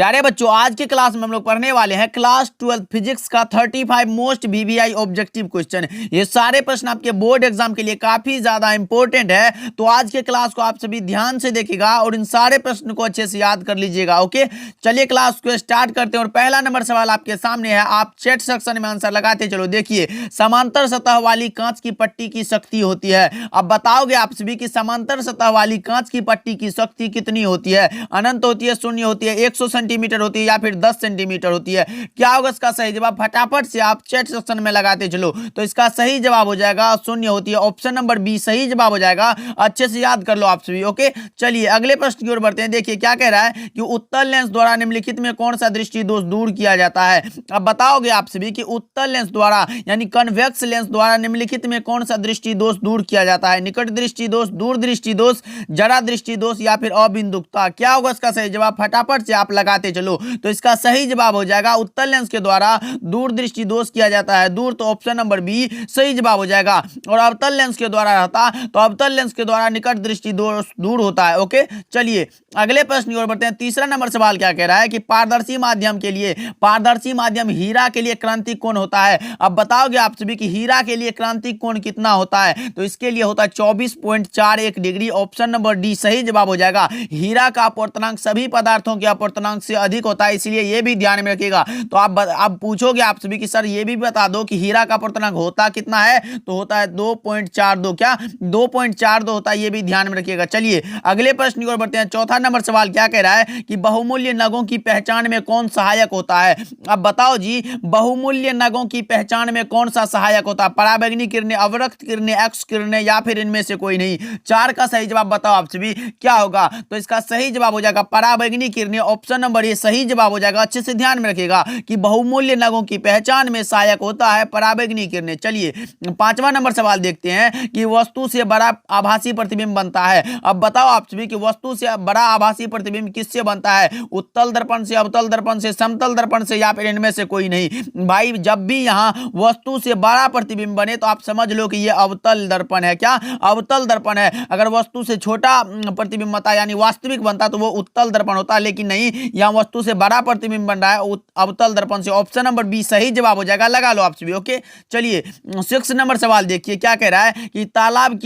प्यारे बच्चों, आज के क्लास में हम लोग पढ़ने वाले हैं क्लास 12 फिजिक्स का 35 मोस्ट वीवीआई ऑब्जेक्टिव क्वेश्चन। ये सारे प्रश्न आपके बोर्ड एग्जाम के लिए काफी ज्यादा इंपॉर्टेंट है, तो आज के क्लास को आप सभी ध्यान से देखिएगा और इन सारे प्रश्न को अच्छे से याद कर लीजिएगा। ओके, चलिए क्लास को स्टार्ट करते हैं। और पहला नंबर सवाल आपके सामने है, आप चैट सेक्शन में आंसर लगाते चलो। देखिए, समांतर सतह वाली कांच की पट्टी की शक्ति होती है। अब बताओगे आप सभी की समांतर सतह वाली कांच की पट्टी की शक्ति कितनी होती है? अनंत होती है, शून्य होती है, 100 सेंटीमीटर होती है या फिर 10 सेंटीमीटर होती है? क्या होगा इसका सही जवाब? फटाफट से आप चैट सेक्शन में लगाते चलो। तो इसका सही जवाब हो जाएगा शून्य होती है। ऑप्शन नंबर बी सही जवाब हो जाएगा। अच्छे से याद कर लो आप सभी। ओके, चलिए अगले प्रश्न की ओर बढ़ते हैं। देखिए क्या कह रहा है कि उत्तल लेंस द्वारा निम्नलिखित में कौन सा दृष्टि दोष दूर किया जाता है? अब बताओगे आप सभी कि उत्तल लेंस द्वारा यानी कन्वेक्स लेंस द्वारा निम्नलिखित में कौन सा दृष्टि दोष दूर किया जाता है? निकट दृष्टि दोष, दूर दृष्टि दोष, जरा दृष्टि दोष या फिर अबिंदुकता? क्या होगा इसका सही जवाब? फटाफट से आप लगाते चलो। तो इसका सही जवाब हो जाएगा उत्तल लेंस के द्वारा दूर दृष्टि दोष किया जाता है। दूर तो ऑप्शन नंबर बी सही जवाब हो जाएगा। और अवतल लेंस के द्वारा रहता तो अवतल लेंस के द्वारा निकट दृष्टि दोष दूर होता है। ओके, चलिए अगले प्रश्न की ओर बढ़ते हैं। तीसरा नंबर सवाल क्या कह रहा है कि पारदर्शी माध्यम के लिए, पारदर्शी माध्यम हीरा के लिए क्रांतिक कोण होता है। अब बताओगे आप सभी कि हीरा के लिए क्रांतिक कोण कितना होता है? तो इसके लिए होता है 24.41 डिग्री। ऑप्शन नंबर डी सही जवाब हो जाएगा। हीरा का अपवर्तनांक सभी पदार्थों के अपवर्तनांक से अधिक होता है, इसलिए यह भी ध्यान में रखिएगा। तो आप पूछोगे आप सभी कि सर ये भी बता दो कि हीरा का अपवर्तनांक होता कितना है? तो होता है 2.42। क्या 2.42 होता है? ये भी ध्यान में रखिएगा। चलिए अगले प्रश्न की ओर बढ़ते हैं। चौथा नंबर सवाल क्या कह रहा है कि बहुमूल्य नगों की पहचान में कौन सहायक होता है? अब बताओ जी, बहुमूल्य नगों की पहचान में कौन सा सहायक होता है? पराबैंगनी किरणें, अवरक्त किरणें, एक्स किरणें या फिर इनमें से कोई नहीं? चार का सही जवाब बताओ आप सभी क्या होगा? तो इसका सही जवाब हो जाएगा पराबैंगनी किरणें। ऑप्शन नंबर ए सही जवाब हो जाएगा। अच्छे से ध्यान में रखिएगा कि बहुमूल्य नगों की पहचान में सहायक होता है पराबैंगनी किरणें। चलिए पांचवा नंबर सवाल देखते हैं कि वस्तु से बड़ा आभासी प्रतिबिंब बनता है। अब बताओ आप सभी कि वस्तु से बड़ा आभासी प्रतिबिंब किससे बनता है? उत्तल दर्पण से, अवतल दर्पण से, समतल दर्पण से या फिर इनमें से कोई नहीं? भाई जब भी यहां वस्तु से बड़ा प्रतिबिंब बने तो आप समझ लो कि यह अवतल दर्पण है। क्या अवतल दर्पण है? अगर वस्तु से छोटा प्रतिबिंब बनता यानी वास्तविक बनता तो वो उत्तल दर्पण होता, लेकिन नहीं, यहां वस्तु से बड़ा प्रतिबिंब बन रहा है अवतल दर्पण से। ऑप्शन नंबर बी सही जवाब हो जाएगा। लगा लो आप सभी। ओके, चलिए 6 नंबर सवाल देखिए क्या कह रहा है कि तालाब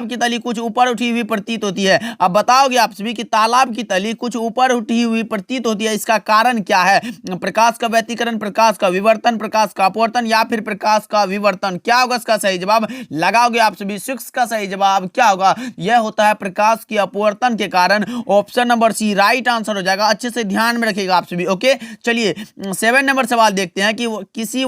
की तली कुछ ऊपर उठी हुई प्रतीत होती है। अब बताओगे आप सभी कि तालाब की तली कुछ ऊपर उठी हुई प्रतीत होती है, इसका कारण क्या है? प्रकाश का व्यतिकरण, प्रकाश का विवर्तन, प्रकाश का अपवर्तन या फिर प्रकाश का विवर्तन? क्या होगा इसका सही जवाब? लगाओगे आप सभी 6 का सही जवाब क्या होगा? यह होता है प्रकाश के अपवर्तन के कारण। Option number C right answer हो जाएगा। अच्छे से ध्यान में रखिएगा आप सभी। ओके, चलिए 7 नंबर सवाल देखते हैं कि किसी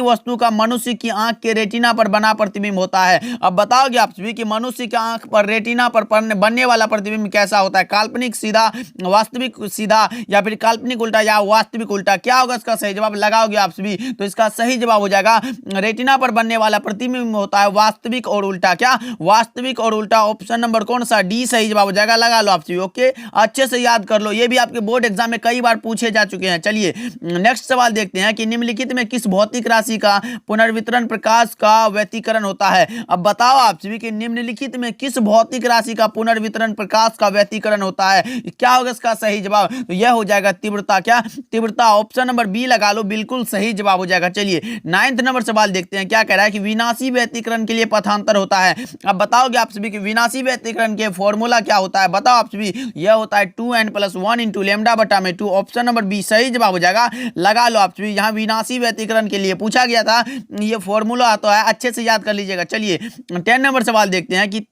वस्तु का मनुष्य की आंख के रेटिना पर बना प्रतिबिंब होता है। अब बताओगे आप सभी कि मनुष्य की आंख पर रेटिना पर बनने वाला प्रतिबिंब कैसा होता है? काल्पनिक सीधा, वास्तविक सीधा या फिर काल्पनिक उल्टा या वास्तविक उल्टा? क्या होगा इसका सही जवाब? लगाओगे आप सभी तो इसका सही जवाब हो जाएगा रेटिना पर बनने वाला प्रतिबिंब होता है वास्तविक और उल्टा। क्या वास्तविक और उल्टा? ऑप्शन नंबर कौन सा? डी सही जवाब हो जाएगा। लगा लो आप सभी। ओके, अच्छे से याद कर लो, ये भी आपके बोर्ड एग्जाम में कई बार पूछे जा चुके हैं। चलिए नेक्स्ट सवाल देखते हैं कि निम्नलिखित में किस भौतिक राशि का पुनर्वितरण प्रकाश का व्यतिकरण होता है? अब बताओ आप सभी कि निम्नलिखित में किस भौतिक राशि का पुनर्वितरण प्रकाश का व्यतिकरण होता है? क्या होगा इसका सही जवाब? तो यह हो जाएगा तीव्रता। क्या तीव्रता? ऑप्शन नंबर बी लगा लो, बिल्कुल सही जवाब हो जाएगा। चलिए 9th नंबर सवाल देखते हैं क्या कह रहा है कि विनाशी व्यतिकरण के लिए पथांतर होता है। अब बताओगे आप सभी कि विनाशी व्यतिकरण के फॉर्मूला क्या होता है? बताओ आप सभी। यह होता है 2n+1 × λ/2। ऑप्शन नंबर बी सही जवाब हो जाएगा। लगा लो आप सभी। यहाँ विनाशी व्यतिकरण के लिए पूछा गया था, ये फॉर्मूला आता है, अच्छे से याद कर लीजिएगा। चलिए 10 नंबर सवाल देखते हैं कि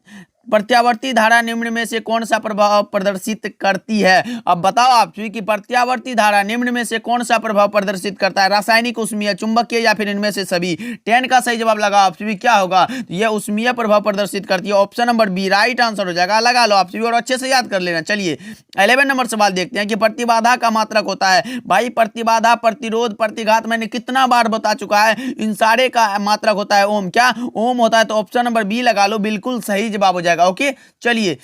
प्रत्यावर्ती धारा निम्न में से कौन सा प्रभाव प्रदर्शित करती है? अब बताओ आप कि प्रत्यावर्ती धारा निम्न में से कौन सा प्रभाव प्रदर्शित करता है? रासायनिक, ऊष्मीय, चुंबकीय या फिर इनमें से सभी? 10 का सही जवाब लगा आप सभी क्या होगा? यह ऊष्मीय प्रभाव प्रदर्शित करती है। Option number B right answer हो जाएगा। लगा लो आप सभी और अच्छे से याद कर लेना। चलिए 11 नंबर सवाल देखते हैं कि प्रतिबाधा का मात्रक होता है। भाई प्रतिबाधा, प्रतिरोध, प्रतिघात मैंने कितना बार बता चुका है, इन सारे का मात्रक होता है ओम। क्या ओम होता है? तो ऑप्शन नंबर बी लगा लो, बिल्कुल सही जवाब हो जाएगा। ओके, चलिए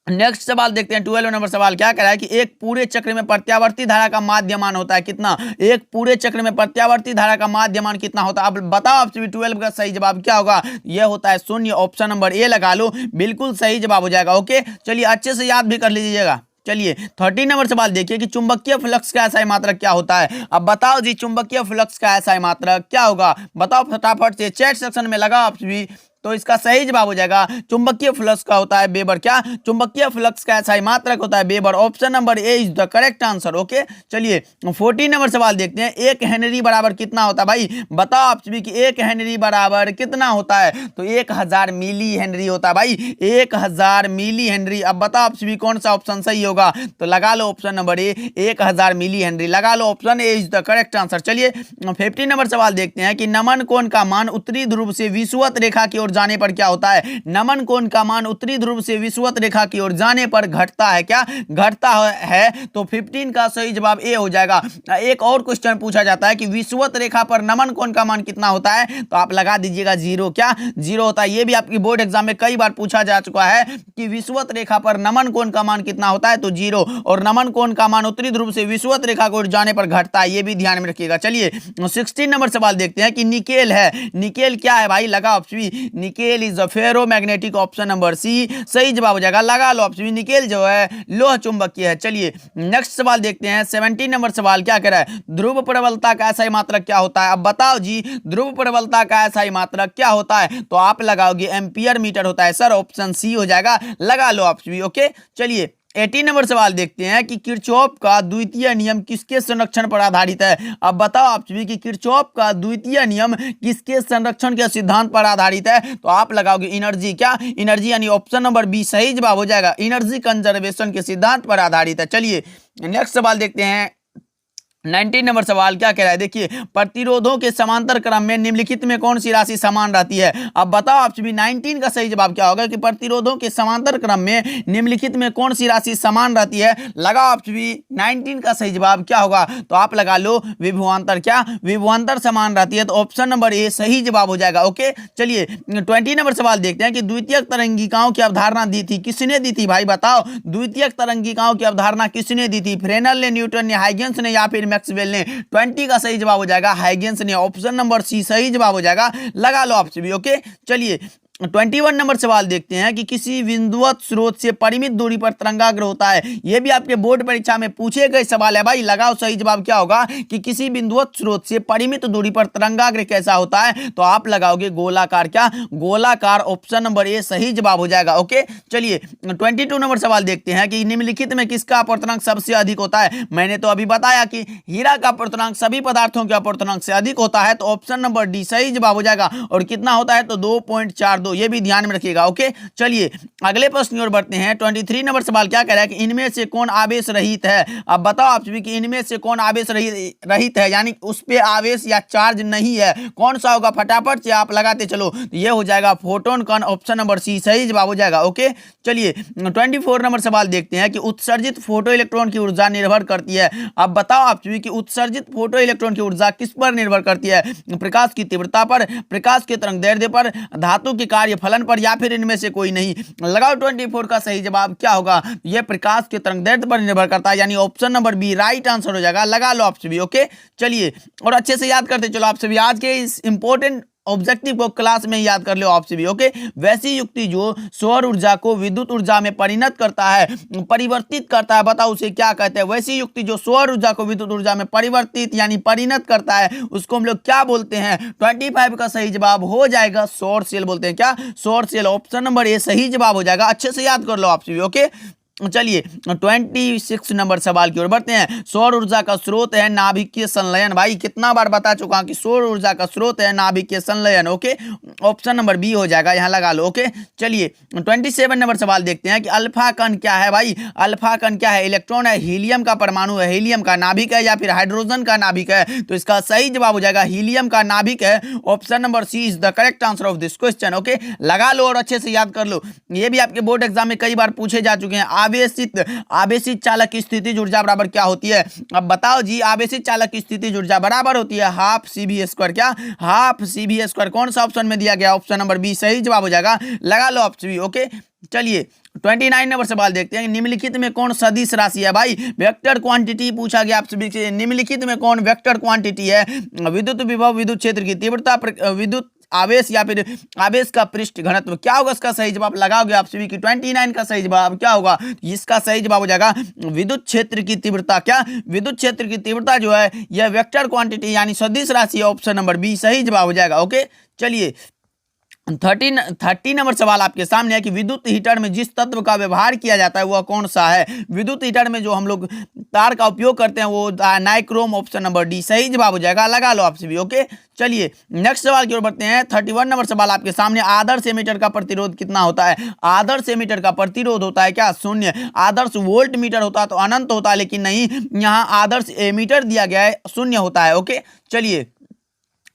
नेक्स्ट सवाल देखते हैं। 12 नंबर सवाल क्या कह रहा है कि एक पूरे चक्र में प्रत्यावर्ती धारा का माध्यमान होता है कितना? एक पूरे चक्र में प्रत्यावर्ती धारा का माध्यमान कितना होता है? अब बताओ आप सभी 12 का सही जवाब क्या होगा? यह होता है 0। ऑप्शन नंबर ए लगा लो, बिल्कुल सही जवाब हो जाएगा। ओके, चलिए अच्छे से याद भी कर लीजिएगा। चलिए 13 नंबर सवाल देखिए कि चुंबकीय फ्लक्स का एसआई मात्रक क्या होता है। अब बताओ जी चुंबकीय फ्लक्स का एसआई मात्रक क्या होगा, बताओ फटाफट से, चैट सेक्शन में लगाओ आप भी। तो इसका सही जवाब हो जाएगा चुंबकीय फ्लक्स का होता है वेबर, क्या चुंबकीय फ्लक्स का एसआई मात्रक होता है weber. Option number A is the correct answer. Okay चलिए 14 नंबर सवाल देखते हैं। 1 हेनरी बराबर कितना होता है भाई, बताओ आप सभी कि 1 हेनरी बराबर कितना होता है। तो 1000 मिली हेनरी होता है भाई, 1000 मिली हेनरी। अब बताओ आप सभी कौन सा ऑप्शन सही होगा, तो लगा लो option number A 1000 milli henry, लगा लो option A is the correct answer. चलिए 15 नंबर सवाल देखते हैं कि नमन कोण का मान उत्तरी ध्रुव से विषुवत रेखा की ओर जाने पर क्या होता है। नमन कोण का मान उत्तरी ध्रुव से विषुवत रेखा की ओर जाने पर घटता है, क्या घटता है। तो 15 का सही जवाब ए हो जाएगा। एक और क्वेश्चन पूछा जाता है कि विषुवत रेखा पर नमन कोण का मान कितना होता है, तो आप लगा दीजिएगा 0, क्या 0 होता है। ये भी आपकी बोर्ड एग्जाम में कई बार पूछा जा चुका है कि विषुवत रेखा पर नमन कोण का मान कितना होता है, तो 0। और नमन कोण का मान उत्तरी ध्रुव से विषुवत रेखा की ओर जाने पर घटता है, ये भी ध्यान में रखिएगा। चलिए 16 नंबर सवाल देखते हैं कि निकेल है, निकेल क्या है भाई, लगा option nickel is a ferromagnetic, option number C सही जवाब हो जाएगा, लगा लो ऑप्शन। निकेल जो है लोह चुंबकीय है। चलिए नेक्स्ट सवाल देखते हैं। 17 नंबर सवाल क्या कह रहा है, ध्रुव प्रबलता का एसआई मात्रक क्या होता है। अब बताओ जी ध्रुव प्रबलता का एसआई मात्रक क्या होता है, तो आप लगाओगे एम्पियर मीटर होता है सर, ऑप्शन सी हो जाएगा, लगा लो ऑप्शन। ओके चलिए 18 नंबर सवाल देखते हैं कि किरचॉफ का द्वितीय नियम किसके संरक्षण पर आधारित है। अब बताओ आप सभी कि किरचॉफ का द्वितीय नियम किसके संरक्षण के सिद्धांत पर आधारित है, तो आप लगाओगे एनर्जी, क्या एनर्जी, यानी ऑप्शन नंबर बी सही जवाब हो जाएगा, एनर्जी कंजर्वेशन के सिद्धांत पर आधारित है। चलिए नेक्स्ट सवाल देखते हैं। 19 नंबर सवाल क्या कह रहा है, देखिए प्रतिरोधों के समांतर क्रम में निम्नलिखित में कौन सी राशि समान रहती है। अब बताओ आप सभी 19 का सही जवाब क्या होगा कि प्रतिरोधों के समांतर क्रम में निम्नलिखित में कौन सी राशि समान रहती है, लगाओ आप सभी 19 का सही जवाब क्या होगा, तो आप लगा लो विभवांतर, क्या विभवांतर समान रहती है, तो ऑप्शन नंबर ए सही जवाब हो जाएगा। ओके चलिए 20 नंबर सवाल देखते हैं कि द्वितीयक तरंगिकाओं की अवधारणा दी थी, किसने दी थी भाई, बताओ द्वितीयक तरंगिकाओं की अवधारणा किसने दी थी, फ्रेनल ने, न्यूटन ने, हाइगेंस ने या फिर मैक्सवेल ने। 20 का सही जवाब हो जाएगा हाइगेंस ने, ऑप्शन नंबर सी सही जवाब हो जाएगा, लगा लो आप सभी। ओके चलिए 21 नंबर सवाल देखते हैं कि किसी बिंदुवत स्रोत से परिमित दूरी पर तरंगाग्र होता है। यह भी आपके बोर्ड परीक्षा में पूछे गए सवाल है भाई, लगाओ सही जवाब क्या होगा कि किसी बिंदुवत स्रोत से परिमित दूरी पर तरंगाग्र कैसा होता है, तो आप लगाओगे गोलाकार, क्या गोलाकार, ऑप्शन नंबर ए सही जवाब हो जाएगा। ओके चलिए 22 नंबर सवाल देखते हैं कि निम्नलिखित में किसका अपवर्तनांक सबसे अधिक होता है। मैंने तो अभी बताया कि हीरा का अपवर्तनांक सभी पदार्थों के अपवर्तनांक से अधिक होता है, तो ऑप्शन नंबर डी सही जवाब हो जाएगा। और कितना होता है, तो 2.42, ये भी ध्यान में रखिएगा। ओके चलिए अगले प्रश्न की ओर बढ़ते हैं। 23 नंबर सवाल क्या कह रहा है कि इनमें से कौन आवेश रहित है। अब बताओ आप सभी कि इनमें से कौन आवेश रहित है, यानी उस पे आवेश या चार्ज नहीं है, कौन सा होगा, फटाफट से आप लगाते चलो, ये हो जाएगा फोटोन कण, ऑप्शन नंबर सी सही जवाब हो जाएगा। ओके चलिए 24 नंबर सवाल देखते हैं कि उत्सर्जित फोटो इलेक्ट्रॉन की ऊर्जा निर्भर करती है। अब बताओ आप सभी कि उत्सर्जित फोटो इलेक्ट्रॉन की ऊर्जा किस पर निर्भर करती है, प्रकाश की तीव्रता पर, प्रकाश के तरंग दैर्ध्य पर, धातु के कार्य फलन पर, या फिर इनमें से कोई नहीं। लगाओ 24 का सही जवाब क्या होगा, यह प्रकाश के तरंग दैर्ध्य पर निर्भर करता है, यानी option number B right answer हो जाएगा, लगा लो आप सभी। ओके चलिए और अच्छे से याद करते चलो आप सभी, आज के इस इंपॉर्टेंट ऑब्जेक्टिव को क्लास में याद कर लो आपसे भी। ओके वैसी युक्ति जो सौर ऊर्जा को विद्युत ऊर्जा में परिणत करता है, परिवर्तित करता है, बताओ उसे क्या कहते हैं। वैसी युक्ति जो सौर ऊर्जा को विद्युत ऊर्जा में परिवर्तित यानी परिणत करता है, उसको हम लोग क्या बोलते हैं। 25 का सही जवाब हो जाएगा सौर सेल बोलते हैं, क्या सौर सेल, ऑप्शन नंबर ए सही जवाब हो जाएगा। अच्छे से याद कर लो आपसे भी। ओके चलिए 26 नंबर सवाल की ओर बढ़ते हैं। सौर ऊर्जा का स्रोत है नाभिकीय संलयन, भाई कितना बार बता चुका हूं कि सौर ऊर्जा का स्रोत है नाभिकीय संलयन। ओके ऑप्शन नंबर बी हो जाएगा, यहां लगा लो। ओके चलिए 27 नंबर सवाल देखते हैं कि अल्फा कण क्या है भाई। अल्फा कण क्या है, इलेक्ट्रॉन है, हीलियम का परमाणु है, हीलियम का नाभिक है, या फिर हाइड्रोजन का नाभिक है, तो इसका सही जवाब हो जाएगा हीलियम का नाभिक है, option number C is the correct answer of this question. Okay लगा लो और अच्छे से याद कर लो, ये भी आपके बोर्ड एग्जाम में कई बार पूछे जा चुके हैं। आवेशित चालक की स्थितिज ऊर्जा बराबर क्या होती है। अब बताओ जी आवेशित चालक की स्थितिज ऊर्जा बराबर होती है हाफ CV², क्या हाफ CV², कौन सा ऑप्शन में दिया गया, ऑप्शन नंबर बी सही जवाब हो जाएगा, लगा लो ऑप्शन बी। ओके चलिए 29 नंबर सवाल देखते हैं निम्नलिखित में कौन सदिश राशि है। भाई वेक्टर क्वांटिटी पूछा गया आपसे भी, निम्नलिखित में कौन वेक्टर क्वांटिटी है। विद्युत विभव, विद्युत क्षेत्र की तीव्रता, विद्युत आवेश या फिर आवेश का पृष्ठ घनत्व। क्या होगा इसका सही जवाब? लगाओगे आप सभी की 29 का सही जवाब क्या होगा? इसका सही जवाब हो जाएगा विद्युत क्षेत्र की तीव्रता। क्या? विद्युत क्षेत्र की तीव्रता जो है यह वेक्टर क्वांटिटी यानी सदिश राशि, ऑप्शन नंबर बी सही जवाब हो जाएगा। ओके, चलिए 30 नंबर सवाल आपके सामने है कि विद्युत हीटर में जिस तत्व का व्यवहार किया जाता है वह कौन सा है? विद्युत हीटर में जो हम लोग तार का उपयोग करते हैं वो नाइक्रोम, ऑप्शन नंबर डी सही जवाब हो जाएगा। लगा लो आपसे भी। ओके, चलिए नेक्स्ट सवाल की ओर बढ़ते हैं। 31 नंबर सवाल आपके सामने, आदर्श एमीटर का प्रतिरोध कितना होता है? आदर्श एमीटर का प्रतिरोध होता है क्या? शून्य। आदर्श वोल्ट मीटर होता तो अनंत होता, लेकिन नहीं, यहाँ आदर्श एमीटर दिया गया है, शून्य होता है। ओके, चलिए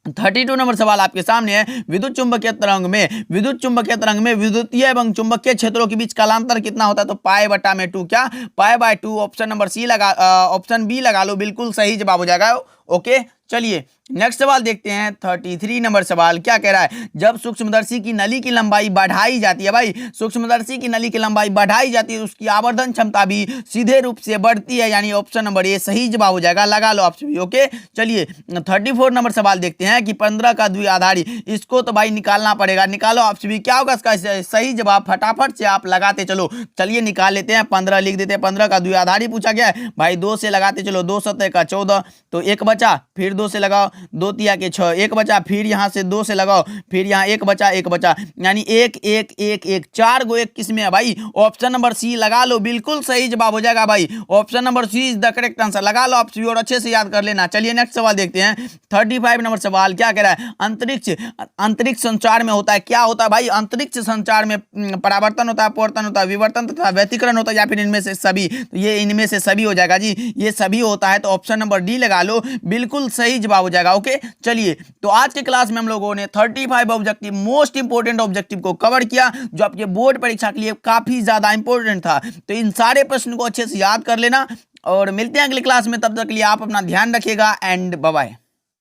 32 नंबर सवाल आपके सामने है। विद्युत चुंबकीय तरंग में विद्युतीय एवं चुंबकीय क्षेत्रों के बीच कालांतर कितना होता है? तो π/2। क्या? π/2, ऑप्शन नंबर सी लगा, ऑप्शन बी लगा लो, बिल्कुल सही जवाब हो जाएगा। ओके, चलिए नेक्स्ट सवाल देखते हैं। 33 नंबर सवाल क्या कह रहा है? जब सूक्ष्मदर्शी की नली की लंबाई बढ़ाई जाती है, भाई सूक्ष्मदर्शी की नली की लंबाई बढ़ाई जाती है, उसकी आवर्धन क्षमता भी सीधे रूप से बढ़ती है, यानी ऑप्शन नंबर ए सही जवाब हो जाएगा। लगा लो आप सभी। ओके, चलिए 34 नंबर सवाल देखते हैं कि 15 का द्विआधारी, इसको तो भाई निकालना पड़ेगा, निकालो आप सभी। क्या होगा इसका सही जवाब? फटाफट से आप लगाते चलो। चलिए निकाल लेते हैं। 15 लिख देते हैं। 15 का द्विआधारी पूछा गया है भाई, 2 से लगाते चलो। 2 7 का 14, तो 1 बचा, फिर 2 से लगाओ, 2 तिया के 6, 1 बचा, फिर यहाँ से 2 से लगाओ, फिर यहाँ 1 बचा, 1 बचा, यानी 1 1 1 1, 4 गो 1 किस में है भाई? ऑप्शन नंबर सी लगा लो, बिल्कुल सही जवाब हो जाएगा भाई। Option number C is the correct answer. लगा लो आप सभी और अच्छे से याद कर लेना। चलिए नेक्स्ट सवाल देखते हैं। 35 नंबर सवाल क्या कह रहा है? अंतरिक्ष संचार में होता है, क्या होता है भाई? अंतरिक्ष संचार में परावर्तन होता है, अपवर्तन होता है, विवर्तन तथा व्यतिकरण होता है, या फिर इनमें से सभी? तो ये इनमें से सभी हो जाएगा जी, ये सभी होता है, तो ऑप्शन नंबर डी लगा लो, बिल्कुल सही जवाब हो जाएगा। ओके, चलिए तो आज के क्लास में हम लोगों ने 35 ऑब्जेक्टिव, मोस्ट इंपोर्टेंट ऑब्जेक्टिव को कवर किया, जो आपके बोर्ड परीक्षा के लिए काफी ज्यादा इंपॉर्टेंट था। तो इन सारे प्रश्न को अच्छे से याद कर लेना और मिलते हैं अगली क्लास में। तब तक के लिए आप अपना ध्यान रखिएगा एंड बाय बाय।